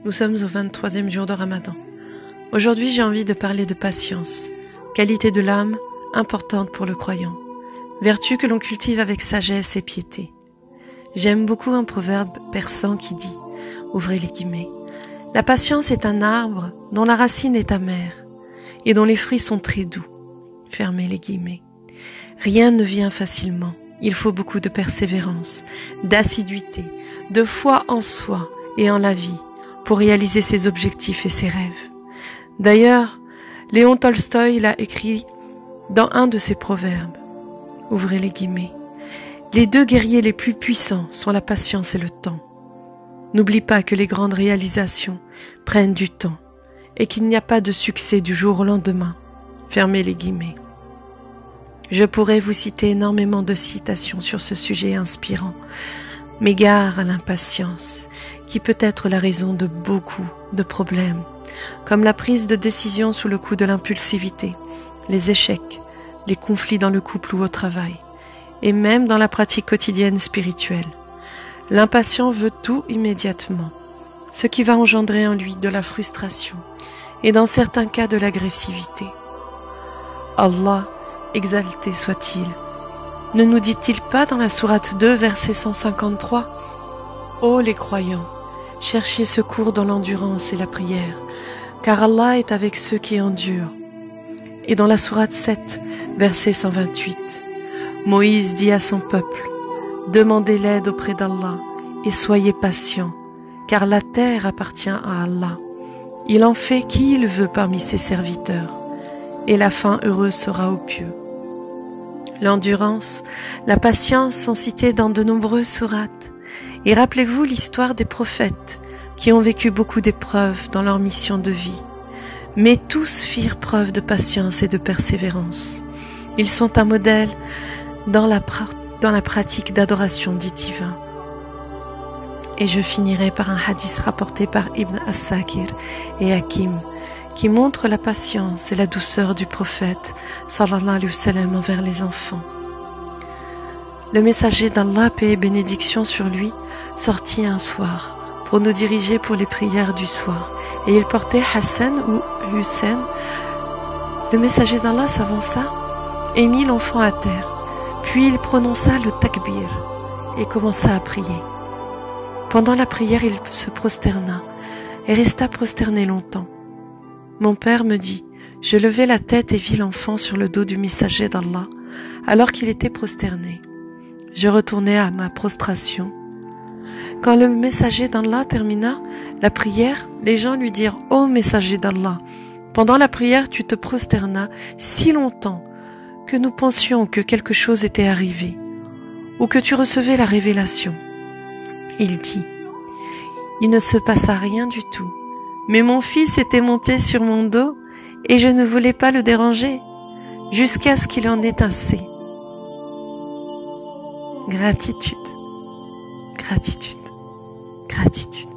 Nous sommes au 23e jour de Ramadan. Aujourd'hui, j'ai envie de parler de patience, qualité de l'âme importante pour le croyant, vertu que l'on cultive avec sagesse et piété. J'aime beaucoup un proverbe persan qui dit, ouvrez les guillemets, « La patience est un arbre dont la racine est amère et dont les fruits sont très doux. » Fermez les guillemets. Rien ne vient facilement. Il faut beaucoup de persévérance, d'assiduité, de foi en soi et en la vie pour réaliser ses objectifs et ses rêves. D'ailleurs, Léon Tolstoï l'a écrit dans un de ses proverbes. Ouvrez les guillemets. Les deux guerriers les plus puissants sont la patience et le temps. N'oublie pas que les grandes réalisations prennent du temps et qu'il n'y a pas de succès du jour au lendemain. Fermez les guillemets. Je pourrais vous citer énormément de citations sur ce sujet inspirant, mais gare à l'impatience, qui peut être la raison de beaucoup de problèmes, comme la prise de décision sous le coup de l'impulsivité, les échecs, les conflits dans le couple ou au travail, et même dans la pratique quotidienne spirituelle. L'impatient veut tout immédiatement, ce qui va engendrer en lui de la frustration et dans certains cas de l'agressivité. Allah, exalté soit-il, ne nous dit-il pas dans la sourate 2, verset 153 « Ô les croyants, cherchez secours dans l'endurance et la prière, car Allah est avec ceux qui endurent. » Et dans la sourate 7, verset 128, Moïse dit à son peuple, « Demandez l'aide auprès d'Allah et soyez patients, car la terre appartient à Allah. Il en fait qui il veut parmi ses serviteurs, et la fin heureuse sera aux pieux. » L'endurance, la patience sont citées dans de nombreuses sourates. Et rappelez-vous l'histoire des prophètes qui ont vécu beaucoup d'épreuves dans leur mission de vie. Mais tous firent preuve de patience et de persévérance. Ils sont un modèle dans la pratique d'adoration du divin. Et je finirai par un hadith rapporté par Ibn As-Sakir et Hakim, qui montre la patience et la douceur du prophète sallallahu alayhi wa sallam envers les enfants. Le messager d'Allah, paix et bénédiction sur lui, sortit un soir pour nous diriger pour les prières du soir, et il portait Hassan ou Hussein. Le messager d'Allah s'avança et mit l'enfant à terre, puis il prononça le takbir et commença à prier. Pendant la prière, il se prosterna et resta prosterné longtemps. Mon père me dit, je levai la tête et vis l'enfant sur le dos du messager d'Allah, alors qu'il était prosterné. Je retournai à ma prostration. Quand le messager d'Allah termina la prière, les gens lui dirent, « Ô messager d'Allah, pendant la prière tu te prosternas si longtemps que nous pensions que quelque chose était arrivé, ou que tu recevais la révélation. » Il dit, « Il ne se passa rien du tout. Mais mon fils était monté sur mon dos et je ne voulais pas le déranger jusqu'à ce qu'il en ait assez. » Gratitude, gratitude, gratitude.